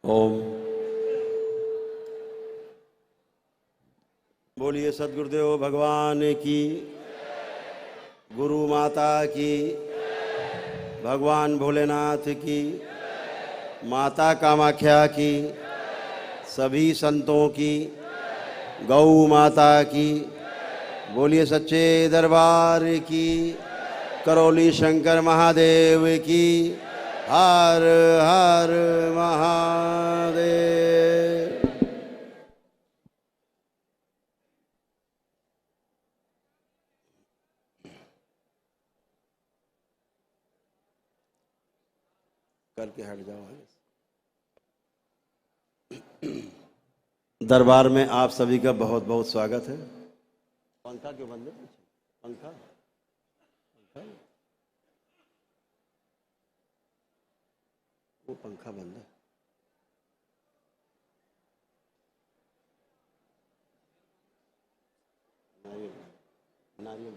ओम। बोलिए सद्गुरुदेव भगवान की, गुरु माता की, भगवान भोलेनाथ की, माता कामाख्या की, सभी संतों की, गौ माता की। बोलिए सच्चे दरबार की, करौली शंकर महादेव की। हर हर महादेव। करके हट जाओ। दरबार में आप सभी का बहुत बहुत स्वागत है। पंखा क्यों बंद है? पंखा पंखा वो पंखा बंद है। नारियल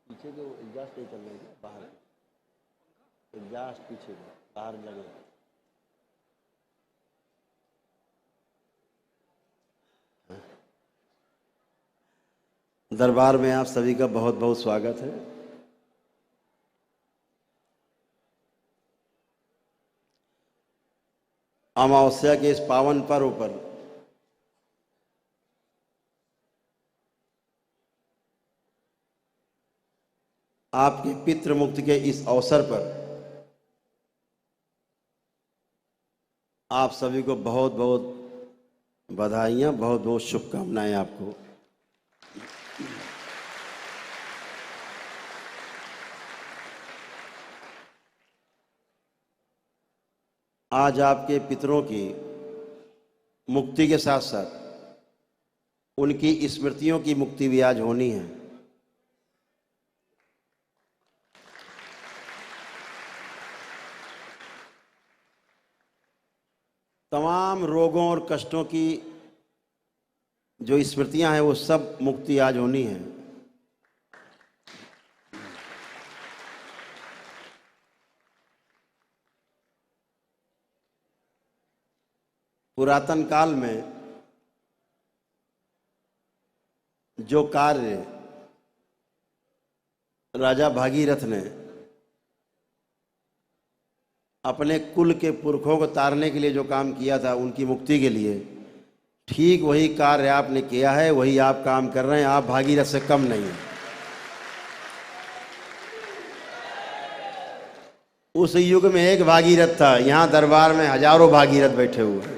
पीछे के एग्जास्ट नहीं चलने का, बाहर एग्जास्ट पीछे बाहर लगे। दरबार में आप सभी का बहुत बहुत स्वागत है। अमावस्या के इस पावन पर्व पर आपके पितृ मुक्ति के इस अवसर पर आप सभी को बहुत बहुत बधाइयाँ, बहुत बहुत शुभकामनाएं आपको। आज आपके पितरों की मुक्ति के साथ साथ उनकी स्मृतियों की मुक्ति भी आज होनी है। तमाम रोगों और कष्टों की जो स्मृतियां हैं वो सब मुक्ति आज होनी है। पुरातन काल में जो कार्य राजा भागीरथ ने अपने कुल के पुरखों को तारने के लिए जो काम किया था उनकी मुक्ति के लिए, ठीक वही कार्य आपने किया है, वही आप काम कर रहे हैं। आप भागीरथ से कम नहीं हैं। उस युग में एक भागीरथ था, यहाँ दरबार में हजारों भागीरथ बैठे हुए हैं।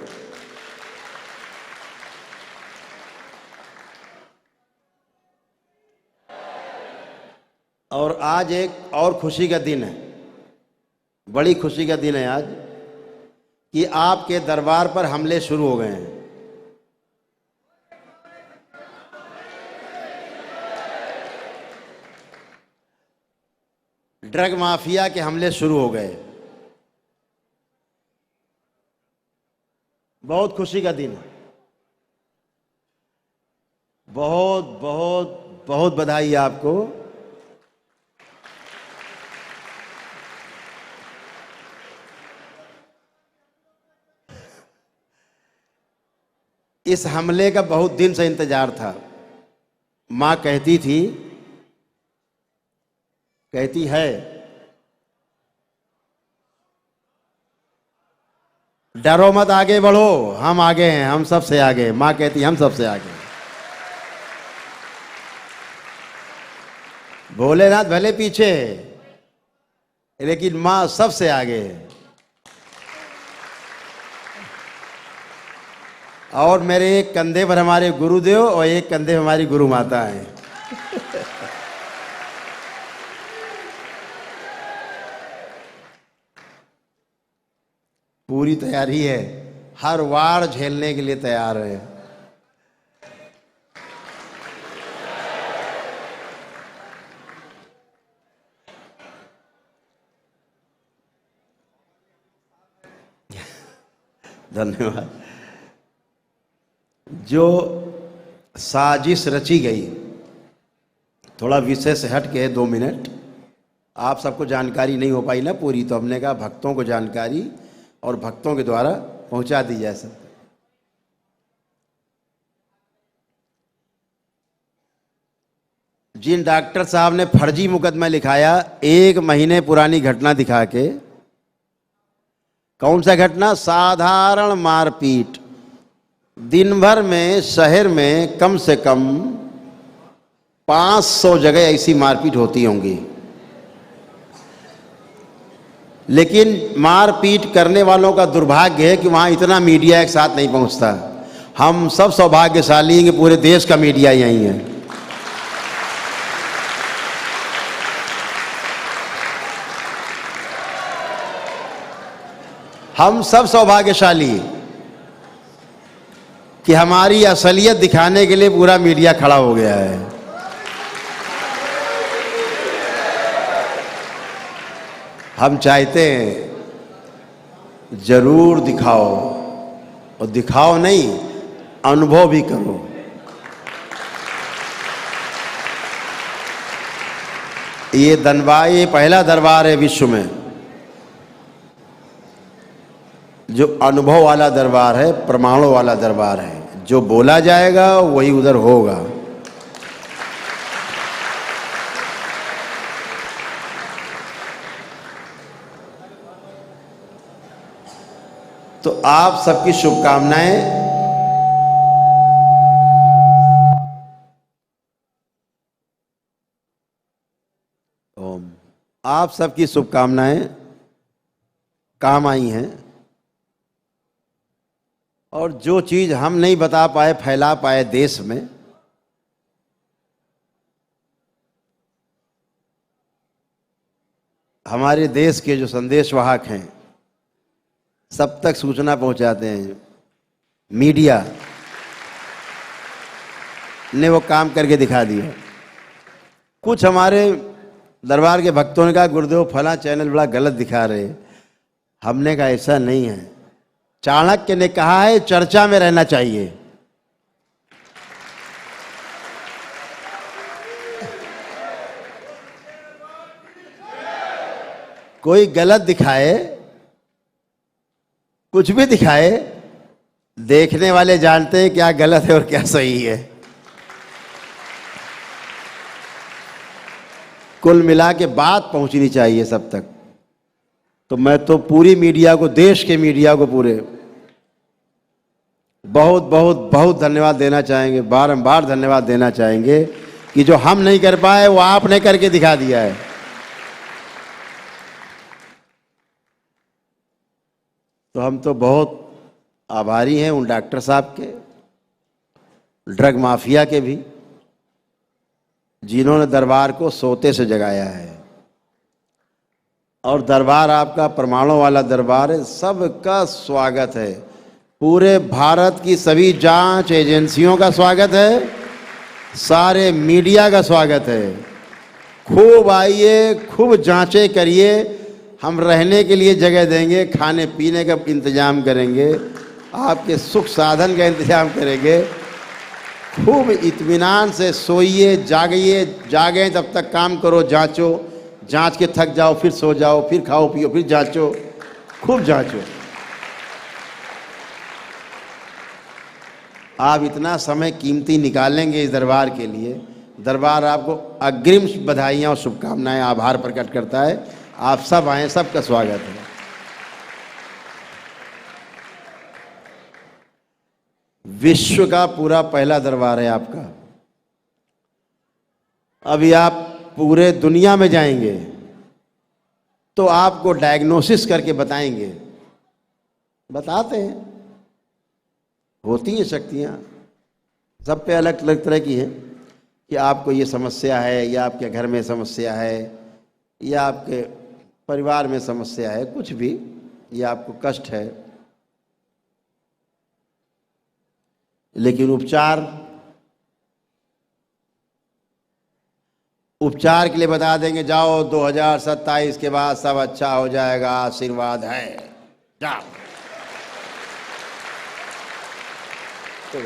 और आज एक और खुशी का दिन है, बड़ी खुशी का दिन है आज, कि आपके दरबार पर हमले शुरू हो गए हैं। ड्रग माफिया के हमले शुरू हो गए। बहुत खुशी का दिन है। बहुत बहुत बहुत बधाई आपको। इस हमले का बहुत दिन से इंतजार था। मां कहती थी, कहती है, डरो मत, आगे बढ़ो, हम आगे हैं, हम सबसे आगे। मां कहती हम सबसे आगे। भोलेनाथ भले पीछे है, लेकिन मां सबसे आगे है। और मेरे एक कंधे पर हमारे गुरुदेव और एक कंधे पर हमारी गुरु माता है। पूरी तैयारी है, हर वार झेलने के लिए तैयार है। धन्यवाद। जो साजिश रची गई, थोड़ा विषय से हट के 2 मिनट, आप सबको जानकारी नहीं हो पाई ना पूरी, तो हमने कहा भक्तों को जानकारी और भक्तों के द्वारा पहुंचा दी जाए सब। जिन डॉक्टर साहब ने फर्जी मुकदमा लिखाया 1 महीने पुरानी घटना दिखा के, कौन सा घटना? साधारण मारपीट। दिन भर में शहर में कम से कम 500 जगह ऐसी मारपीट होती होंगी, लेकिन मारपीट करने वालों का दुर्भाग्य है कि वहां इतना मीडिया एक साथ नहीं पहुंचता। हम सब सौभाग्यशाली हैं कि पूरे देश का मीडिया यहीं है। हम सब सौभाग्यशाली कि हमारी असलियत दिखाने के लिए पूरा मीडिया खड़ा हो गया है। हम चाहते हैं जरूर दिखाओ, और दिखाओ नहीं, अनुभव भी करो। ये पहला दरबार है विश्व में जो अनुभव वाला दरबार है, प्रमाणों वाला दरबार है। जो बोला जाएगा वही उधर होगा। तो आप सबकी शुभकामनाएं। ओम। आप सबकी शुभकामनाएं काम आई हैं, और जो चीज हम नहीं बता पाए, फैला पाए देश में, हमारे देश के जो संदेशवाहक हैं सब तक सूचना पहुंचाते हैं। मीडिया ने वो काम करके दिखा दिया। कुछ हमारे दरबार के भक्तों ने कहा गुरुदेव फला चैनल बड़ा गलत दिखा रहे। हमने कहा ऐसा नहीं है। चाणक्य ने कहा है चर्चा में रहना चाहिए। कोई गलत दिखाए, कुछ भी दिखाए, देखने वाले जानते हैं क्या गलत है और क्या सही है। कुल मिला के बात पहुंचनी चाहिए सब तक। तो मैं तो पूरी मीडिया को, देश के मीडिया को पूरे बहुत बहुत बहुत धन्यवाद देना चाहेंगे, बारंबार धन्यवाद देना चाहेंगे कि जो हम नहीं कर पाए वो आपने करके दिखा दिया है। तो हम तो बहुत आभारी हैं उन डॉक्टर साहब के, ड्रग माफिया के भी, जिन्होंने दरबार को सोते से जगाया है। और दरबार आपका प्रमाणों वाला दरबार है। सबका स्वागत है। पूरे भारत की सभी जांच एजेंसियों का स्वागत है, सारे मीडिया का स्वागत है। खूब आइए, खूब जांचें करिए। हम रहने के लिए जगह देंगे, खाने पीने का इंतजाम करेंगे, आपके सुख साधन का इंतजाम करेंगे। खूब इत्मीनान से सोइए, जागिए, जागें तब तक काम करो, जांचो, जांच के थक जाओ फिर सो जाओ, फिर खाओ पियो, फिर जांचो, खूब जांचो। आप इतना समय कीमती निकालेंगे इस दरबार के लिए, दरबार आपको अग्रिम बधाइयाँ और शुभकामनाएं, आभार प्रकट करता है। आप सब आए, सबका स्वागत है। विश्व का पूरा पहला दरबार है आपका। अभी आप पूरे दुनिया में जाएंगे तो आपको डायग्नोसिस करके बताएंगे, बताते हैं, होती हैं शक्तियाँ, सब पे अलग अलग तरह की है कि आपको ये समस्या है, या आपके घर में समस्या है, या आपके परिवार में समस्या है, कुछ भी, या आपको कष्ट है। लेकिन उपचार के लिए बता देंगे जाओ 2027 के बाद सब अच्छा हो जाएगा, आशीर्वाद है, जाओ। तो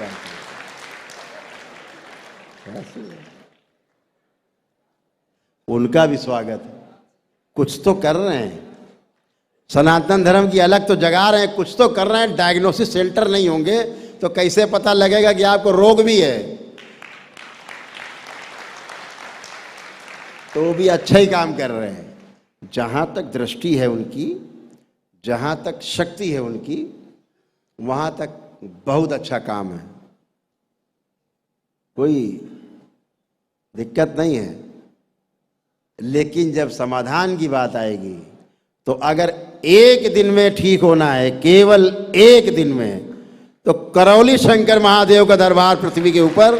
उनका भी स्वागत है। कुछ तो कर रहे हैं, सनातन धर्म की अलग तो जगा रहे हैं, कुछ तो कर रहे हैं। डायग्नोसिस सेंटर नहीं होंगे तो कैसे पता लगेगा कि आपको रोग भी है? तो वो भी अच्छा ही काम कर रहे हैं। जहां तक दृष्टि है उनकी, जहां तक शक्ति है उनकी, वहां तक बहुत अच्छा काम है, कोई दिक्कत नहीं है। लेकिन जब समाधान की बात आएगी तो अगर एक दिन में ठीक होना है, केवल एक दिन में, तो करौली शंकर महादेव का दरबार पृथ्वी के ऊपर,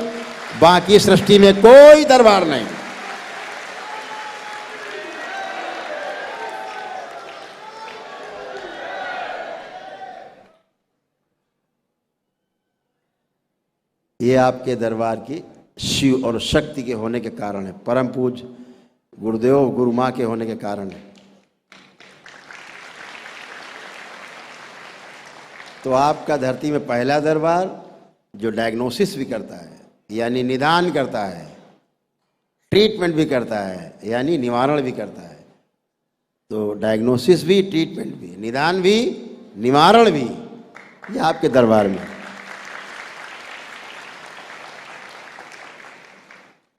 बाकी सृष्टि में कोई दरबार नहीं। ये आपके दरबार की शिव और शक्ति के होने के कारण है, परम पूज्य गुरुदेव गुरु माँ के होने के कारण है। तो आपका धरती में पहला दरबार जो डायग्नोसिस भी करता है, यानी निदान करता है, ट्रीटमेंट भी करता है, यानी निवारण भी करता है। तो डायग्नोसिस भी, ट्रीटमेंट भी, निदान भी, निवारण भी, ये आपके दरबार में।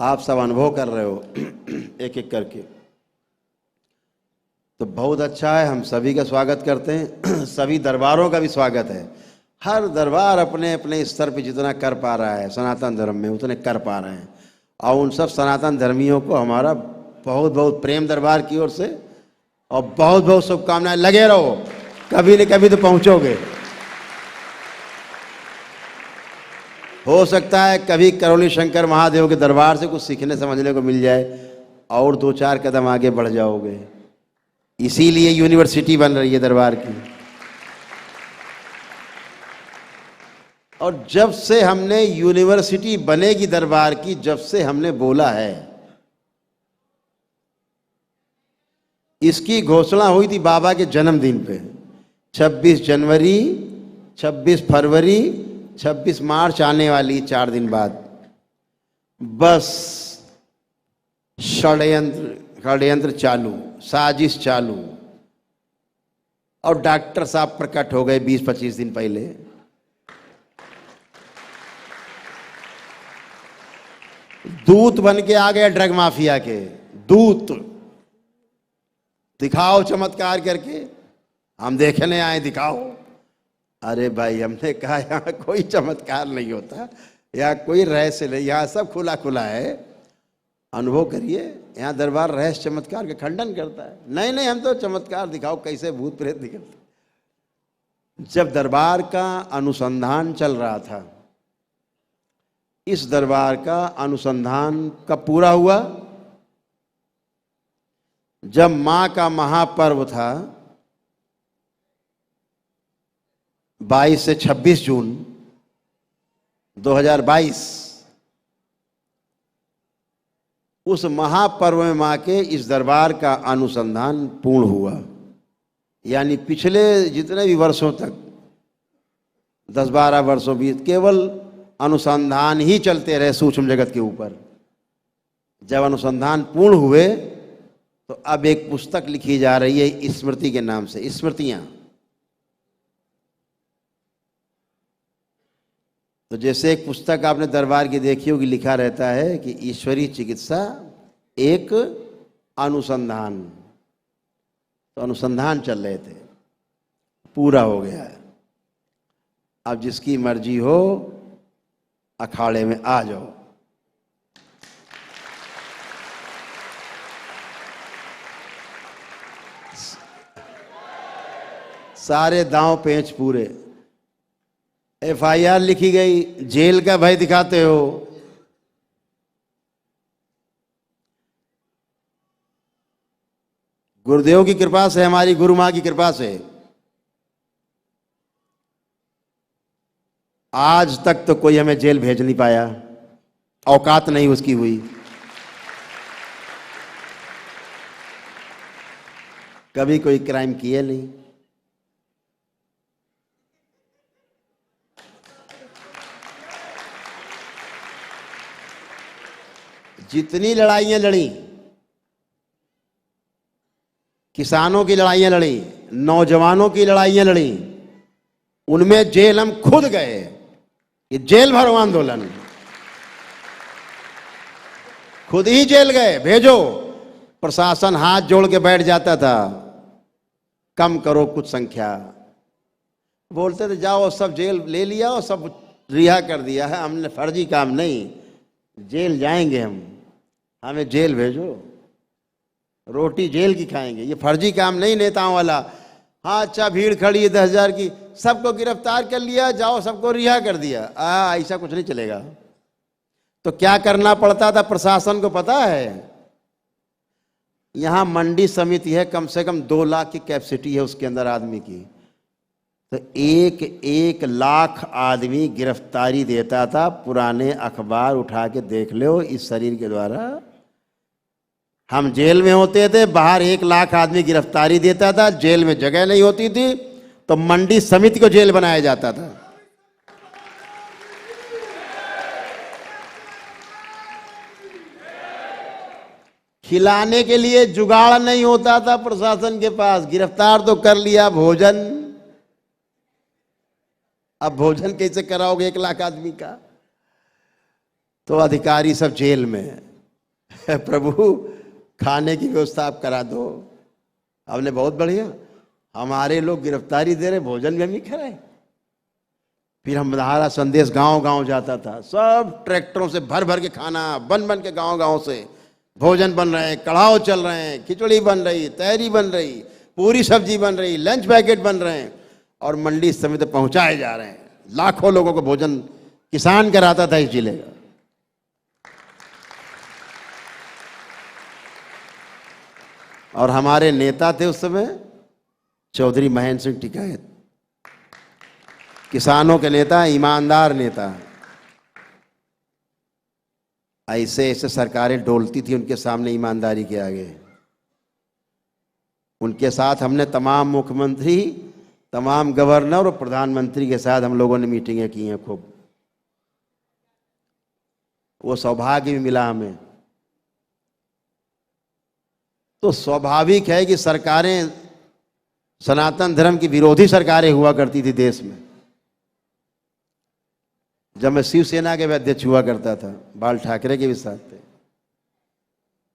आप सब अनुभव कर रहे हो एक एक करके, तो बहुत अच्छा है। हम सभी का स्वागत करते हैं, सभी दरबारों का भी स्वागत है। हर दरबार अपने अपने स्तर पे जितना कर पा रहा है सनातन धर्म में, उतने कर पा रहे हैं। और उन सब सनातन धर्मियों को हमारा बहुत बहुत प्रेम दरबार की ओर से और बहुत बहुत शुभकामनाएं। लगे रहो, कभी न कभी तो पहुंचोगे। हो सकता है कभी करौली शंकर महादेव के दरबार से कुछ सीखने समझने को मिल जाए और 2-4 कदम आगे बढ़ जाओगे। इसीलिए यूनिवर्सिटी बन रही है दरबार की। और जब से हमने यूनिवर्सिटी बनेगी दरबार की, जब से हमने बोला है, इसकी घोषणा हुई थी बाबा के जन्मदिन पे, 26 जनवरी, 26 फरवरी, 26 मार्च आने वाली 4 दिन बाद। बस षड्यंत्र चालू, साजिश चालू, और डॉक्टर साहब प्रकट हो गए 20-25 दिन पहले। दूत बन के आ गए ड्रग माफिया के, दूत। दिखाओ चमत्कार करके, हम देखने आए, दिखाओ। अरे भाई, हमने कहा यहाँ कोई चमत्कार नहीं होता, यहाँ कोई रहस्य नहीं, यहाँ सब खुला खुला है। अनुभव करिए, यहाँ दरबार रहस्य चमत्कार का खंडन करता है। नहीं नहीं, हम तो चमत्कार दिखाओ कैसे भूत प्रेत निकलते। जब दरबार का अनुसंधान चल रहा था, इस दरबार का अनुसंधान कब पूरा हुआ? जब मां का महापर्व था 22 से 26 जून 2022, उस महापर्व में मां के इस दरबार का अनुसंधान पूर्ण हुआ। यानी पिछले जितने भी वर्षों तक 10-12 वर्षों बीत केवल अनुसंधान ही चलते रहे सूक्ष्म जगत के ऊपर। जब अनुसंधान पूर्ण हुए तो अब एक पुस्तक लिखी जा रही है स्मृति के नाम से, स्मृतियां। तो जैसे एक पुस्तक आपने दरबार की देखी होगी, लिखा रहता है कि ईश्वरीय चिकित्सा एक अनुसंधान। तो अनुसंधान चल रहे थे, पूरा हो गया है। अब जिसकी मर्जी हो अखाड़े में आ जाओ। सारे दांव पेंच पूरे। FIR लिखी गई, जेल का भय दिखाते हो। गुरुदेव की कृपा से, हमारी गुरु माँ की कृपा से आज तक तो कोई हमें जेल भेज नहीं पाया, औकात नहीं उसकी हुई। कभी कोई क्राइम किए नहीं। जितनी लड़ाइयां लड़ी, किसानों की लड़ाइयां लड़ी, नौजवानों की लड़ाइयां लड़ी, उनमें जेल हम खुद गए। ये जेल भरो आंदोलन, खुद ही जेल गए, भेजो। प्रशासन हाथ जोड़ के बैठ जाता था, कम करो कुछ संख्या। बोलते थे जाओ सब जेल ले लिया और सब रिहा कर दिया है, हमने फर्जी काम नहीं, जेल जाएंगे हम, हमें जेल भेजो, रोटी जेल की खाएंगे, ये फर्जी काम नहीं नेताओं वाला। हाँ अच्छा भीड़ खड़ी है 10,000 की, सबको गिरफ्तार कर लिया, जाओ सबको रिहा कर दिया, ऐसा कुछ नहीं चलेगा। तो क्या करना पड़ता था प्रशासन को पता है? यहां मंडी समिति है, कम से कम 2 लाख की कैपेसिटी है उसके अंदर आदमी की, तो 1 लाख आदमी गिरफ्तारी देता था। पुराने अखबार उठा के देख लो, इस शरीर के द्वारा हम जेल में होते थे, बाहर 1 लाख आदमी गिरफ्तारी देता था, जेल में जगह नहीं होती थी तो मंडी समिति को जेल बनाया जाता था। खिलाने के लिए जुगाड़ नहीं होता था प्रशासन के पास, गिरफ्तार तो कर लिया, भोजन, अब भोजन कैसे कराओगे 1 लाख आदमी का? तो अधिकारी सब जेल में प्रभु खाने की व्यवस्था आप करा दो। हमने बहुत बढ़िया, हमारे लोग गिरफ्तारी दे रहे, भोजन भी हम ही कराए। फिर हमारा संदेश गांव गांव जाता था, सब ट्रैक्टरों से भर भर के खाना बन बन के गांव गांव से भोजन बन रहे हैं, कढ़ाव चल रहे हैं, खिचड़ी बन रही, तहरी बन रही, पूरी सब्जी बन रही, लंच पैकेट बन रहे हैं और मंडी समिति पहुंचाए जा रहे हैं। लाखों लोगों को भोजन किसान कराता था इस जिले का। और हमारे नेता थे उस समय चौधरी महेंद्र सिंह टिकैत, किसानों के नेता, ईमानदार नेता। ऐसे ऐसे सरकारें डोलती थी उनके सामने ईमानदारी के आगे। उनके साथ हमने तमाम मुख्यमंत्री, तमाम गवर्नर और प्रधानमंत्री के साथ हम लोगों ने मीटिंगें की हैं खूब। वो सौभाग्य भी मिला हमें। तो स्वाभाविक है कि सरकारें, सनातन धर्म की विरोधी सरकारें हुआ करती थी देश में। जब मैं शिवसेना के भी अध्यक्ष हुआ करता था, बाल ठाकरे के भी साथ थे,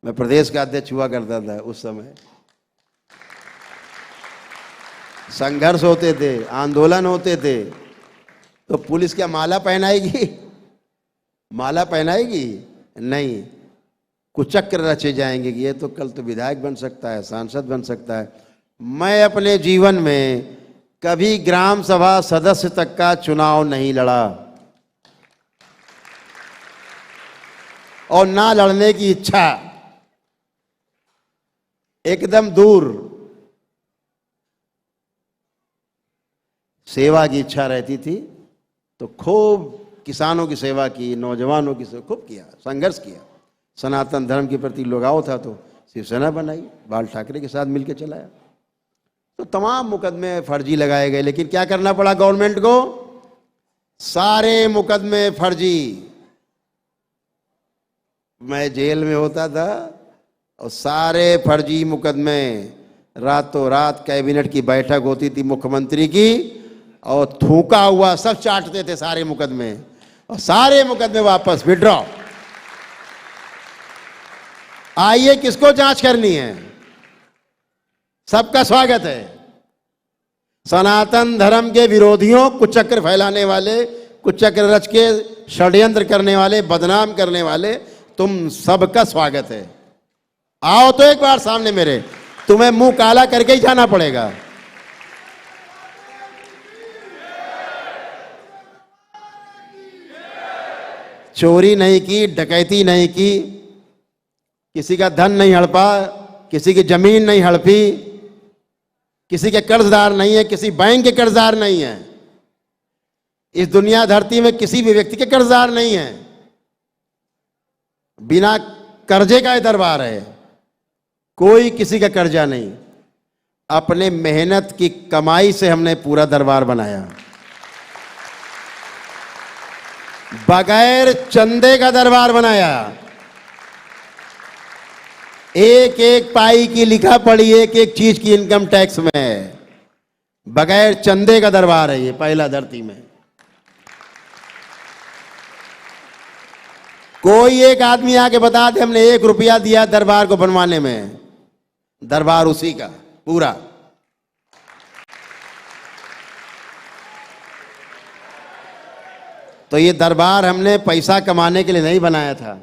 मैं प्रदेश का अध्यक्ष हुआ करता था, उस समय संघर्ष होते थे, आंदोलन होते थे, तो पुलिस क्या माला पहनाएगी? माला पहनाएगी? नहीं, कुचक्र रचे जाएंगे कि ये तो कल तो विधायक बन सकता है, सांसद बन सकता है। मैं अपने जीवन में कभी ग्राम सभा सदस्य तक का चुनाव नहीं लड़ा और ना लड़ने की इच्छा, एकदम दूर। सेवा की इच्छा रहती थी तो खूब किसानों की सेवा की, नौजवानों की सेवा खूब किया, संघर्ष किया। सनातन धर्म के प्रति लगाव था तो शिवसेना बनाई, बाल ठाकरे के साथ मिलकर चलाया। तो तमाम मुकदमे फर्जी लगाए गए, लेकिन क्या करना पड़ा गवर्नमेंट को? सारे मुकदमे फर्जी। मैं जेल में होता था और सारे फर्जी मुकदमे, रातों रात कैबिनेट की बैठक होती थी मुख्यमंत्री की और थूका हुआ सब चाटते थे सारे मुकदमे, और सारे मुकदमे वापस विड्रॉ। आइए किसको जांच करनी है? सबका स्वागत है। सनातन धर्म के विरोधियों, कुचक्र फैलाने वाले, कुचक्र रच के षड्यंत्र करने वाले, बदनाम करने वाले, तुम सबका स्वागत है। आओ तो एक बार सामने मेरे, तुम्हें मुंह काला करके ही जाना पड़ेगा। चोरी नहीं की, डकैती नहीं की, किसी का धन नहीं हड़पा, किसी की जमीन नहीं हड़पी, किसी के कर्जदार नहीं है, किसी बैंक के कर्जदार नहीं है। इस दुनिया धरती में किसी भी व्यक्ति के कर्जदार नहीं है। बिना कर्जे का ये दरबार है, कोई किसी का कर्जा नहीं। अपने मेहनत की कमाई से हमने पूरा दरबार बनाया, बगैर चंदे का दरबार बनाया। एक एक पाई की लिखा पड़ी, एक एक चीज की इनकम टैक्स में। बगैर चंदे का दरबार है ये, पहला धरती में। कोई एक आदमी आके बता दे हमने 1 रुपया दिया दरबार को बनवाने में, दरबार उसी का पूरा। तो ये दरबार हमने पैसा कमाने के लिए नहीं बनाया था,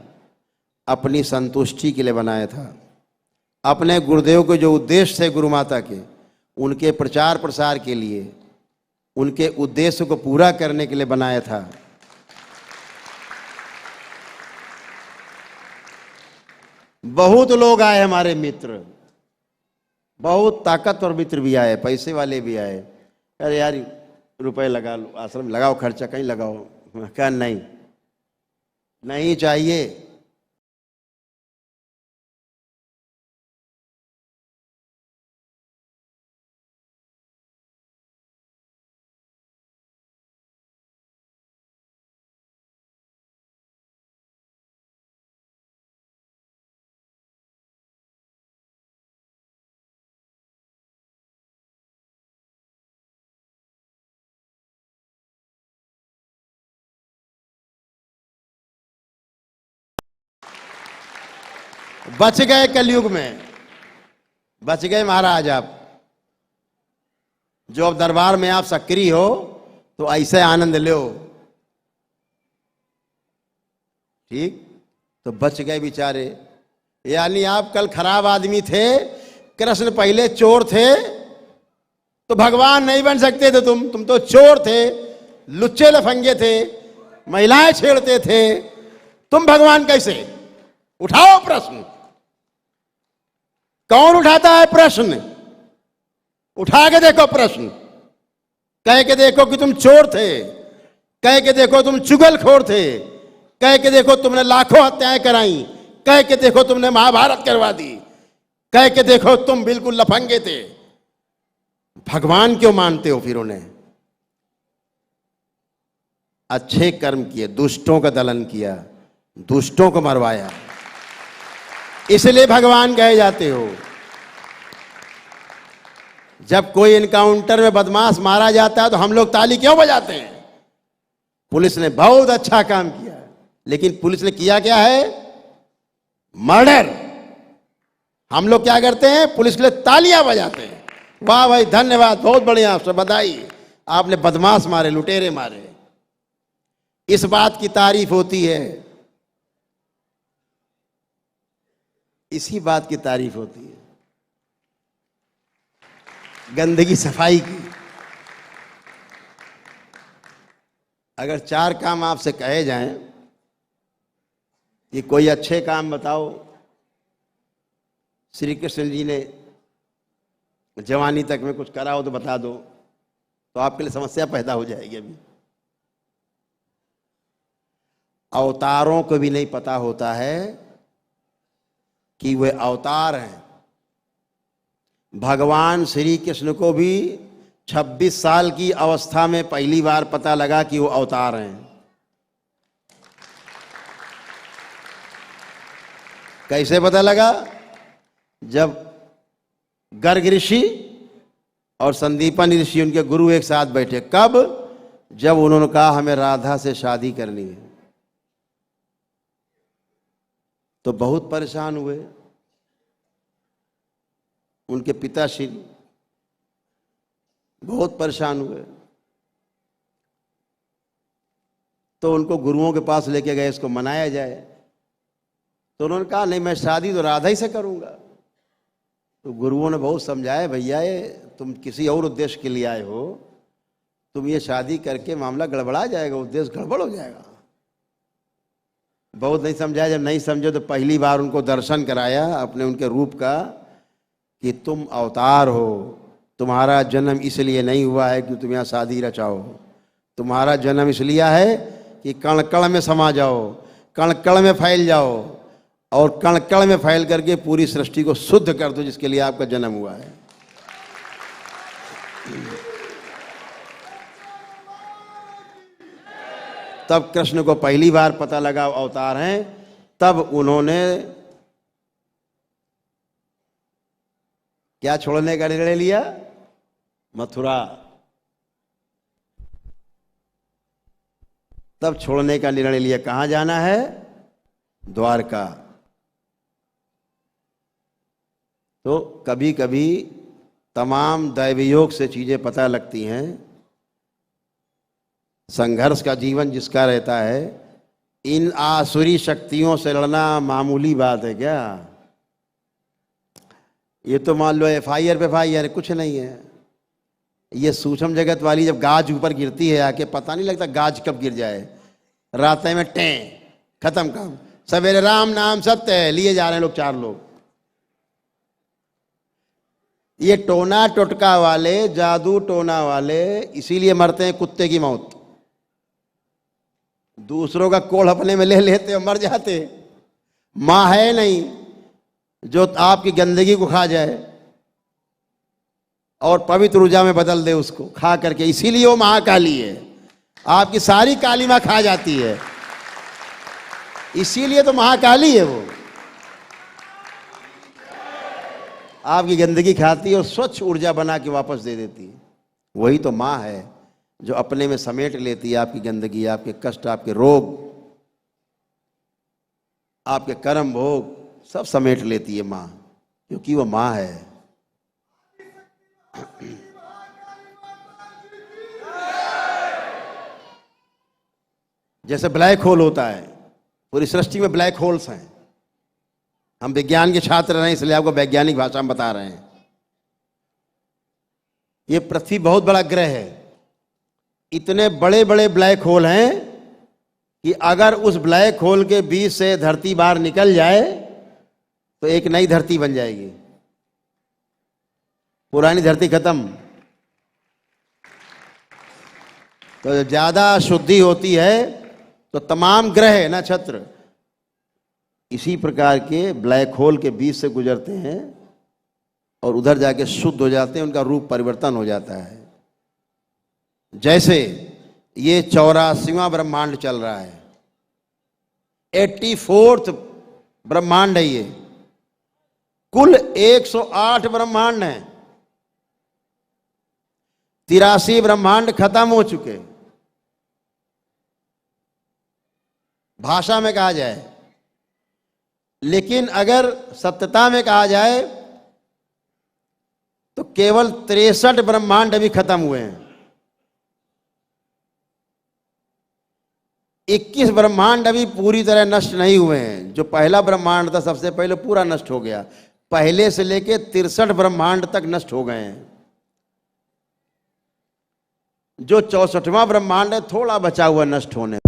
अपनी संतुष्टि के लिए बनाया था। अपने गुरुदेव के जो उद्देश्य थे गुरु माता के, उनके प्रचार प्रसार के लिए, उनके उद्देश्य को पूरा करने के लिए बनाया था। बहुत लोग आए हमारे मित्र, बहुत ताकतवर मित्र भी आए, पैसे वाले भी आए। अरे यार रुपए लगा लो, आश्रम लगाओ, खर्चा कहीं लगाओ। मैं कहा नहीं, नहीं चाहिए। बच गए कलयुग में, बच गए महाराज आप। जो अब दरबार में आप सक्रिय हो तो ऐसे आनंद लो, ठीक। तो बच गए बेचारे। यानी आप कल खराब आदमी थे, कृष्ण पहले चोर थे, तो भगवान नहीं बन सकते थे। तुम तो चोर थे, लुच्चे लफंगे थे, महिलाएं छेड़ते थे, तुम भगवान कैसे? उठाओ प्रश्न। कौन उठाता है प्रश्न? उठा के देखो प्रश्न। कह के देखो कि तुम चोर थे, कह के देखो तुम चुगलखोर थे, कह के देखो तुमने लाखों हत्याएं कराई, कह के देखो तुमने महाभारत करवा दी, कह के देखो तुम बिल्कुल लफंगे थे। भगवान क्यों मानते हो फिर उन्हें? अच्छे कर्म किए, दुष्टों का दलन किया, दुष्टों को मरवाया, इसलिए भगवान कहे जाते हो। जब कोई एनकाउंटर में बदमाश मारा जाता है तो हम लोग ताली क्यों बजाते हैं? पुलिस ने बहुत अच्छा काम किया, लेकिन पुलिस ने किया क्या है? मर्डर। हम लोग क्या करते हैं? पुलिस के लिए तालियां बजाते हैं। वाह भाई, धन्यवाद, बहुत बढ़िया, आपसे बधाई, आपने बदमाश मारे, लुटेरे मारे। इस बात की तारीफ होती है, इसी बात की तारीफ होती है, गंदगी सफाई की। अगर 4 काम आपसे कहे जाएं कि कोई अच्छे काम बताओ, श्री कृष्ण जी ने जवानी तक में कुछ करा हो तो बता दो, तो आपके लिए समस्या पैदा हो जाएगी। अभी अवतारों को भी नहीं पता होता है कि वे अवतार हैं। भगवान श्री कृष्ण को भी 26 साल की अवस्था में पहली बार पता लगा कि वो अवतार हैं। कैसे पता लगा? जब गर्ग ऋषि और संदीपन ऋषि, उनके गुरु, एक साथ बैठे। कब? जब उन्होंने कहा हमें राधा से शादी करनी है, तो बहुत परेशान हुए। उनके पिताश्री बहुत परेशान हुए, तो उनको गुरुओं के पास लेके गए, इसको मनाया जाए। तो उन्होंने कहा नहीं, मैं शादी तो राधा ही से करूंगा। तो गुरुओं ने बहुत समझाया, भैया ये तुम किसी और उद्देश्य के लिए आए हो, तुम ये शादी करके मामला गड़बड़ा जाएगा, उद्देश्य गड़बड़ हो जाएगा। बहुत नहीं समझाया। जब नहीं समझे तो पहली बार उनको दर्शन कराया अपने उनके रूप का, कि तुम अवतार हो, तुम्हारा जन्म इसलिए नहीं हुआ है कि तुम यहाँ शादी रचाओ, तुम्हारा जन्म इसलिए है कि कण कण में समा जाओ, कण कण में फैल जाओ, और कण कण में फैल करके पूरी सृष्टि को शुद्ध कर दो, जिसके लिए आपका जन्म हुआ है। तब कृष्ण को पहली बार पता लगा अवतार हैं। तब उन्होंने क्या छोड़ने का निर्णय लिया? मथुरा, तब छोड़ने का निर्णय लिया। कहां जाना है? द्वारका। तो कभी कभी तमाम दैवयोग से चीजें पता लगती हैं। संघर्ष का जीवन जिसका रहता है, इन आसुरी शक्तियों से लड़ना मामूली बात है क्या? ये तो मान लो FIR पे FIR, कुछ नहीं है। ये सूक्ष्म जगत वाली जब गाज ऊपर गिरती है आके, पता नहीं लगता गाज कब गिर जाए। रात में टें, खत्म काम। सवेरे राम नाम सत्य है, लिए जा रहे हैं लोग, 4 लोग। ये टोना टोटका वाले, जादू टोना वाले इसीलिए मरते हैं कुत्ते की मौत। दूसरों का कोढ़ अपने में ले लेते और मर जाते। मां है नहीं जो आपकी गंदगी को खा जाए और पवित्र ऊर्जा में बदल दे उसको खा करके। इसीलिए वो महाकाली है, आपकी सारी काली मां खा जाती है, इसीलिए तो महाकाली है। वो आपकी गंदगी खाती है और स्वच्छ ऊर्जा बना के वापस दे देती है। वही तो मां है जो अपने में समेट लेती है आपकी गंदगी, आपके कष्ट, आपके रोग, आपके कर्म भोग, सब समेट लेती है मां, क्योंकि वो मां है। जैसे ब्लैक होल होता है, पूरी सृष्टि में ब्लैक होल्स हैं। हम विज्ञान के छात्र हैं इसलिए आपको वैज्ञानिक भाषा में बता रहे हैं। ये पृथ्वी बहुत बड़ा ग्रह है, इतने बड़े बड़े ब्लैक होल हैं कि अगर उस ब्लैक होल के बीच से धरती बाहर निकल जाए तो एक नई धरती बन जाएगी, पुरानी धरती खत्म। तो ज्यादा शुद्धि होती है तो तमाम ग्रह नक्षत्र इसी प्रकार के ब्लैक होल के बीच से गुजरते हैं और उधर जाके शुद्ध हो जाते हैं, उनका रूप परिवर्तन हो जाता है। जैसे ये 84वां ब्रह्मांड चल रहा है, 84th ब्रह्मांड है ये। कुल 108 ब्रह्मांड हैं, 83 ब्रह्मांड खत्म हो चुके। भाषा में कहा जाए, लेकिन अगर सत्यता में कहा जाए तो केवल 63 ब्रह्मांड अभी खत्म हुए हैं। 21 ब्रह्मांड अभी पूरी तरह नष्ट नहीं हुए हैं। जो पहला ब्रह्मांड था सबसे पहले पूरा नष्ट हो गया, पहले से लेके 63 ब्रह्मांड तक नष्ट हो गए हैं। जो 64वां ब्रह्मांड है थोड़ा बचा हुआ नष्ट होने।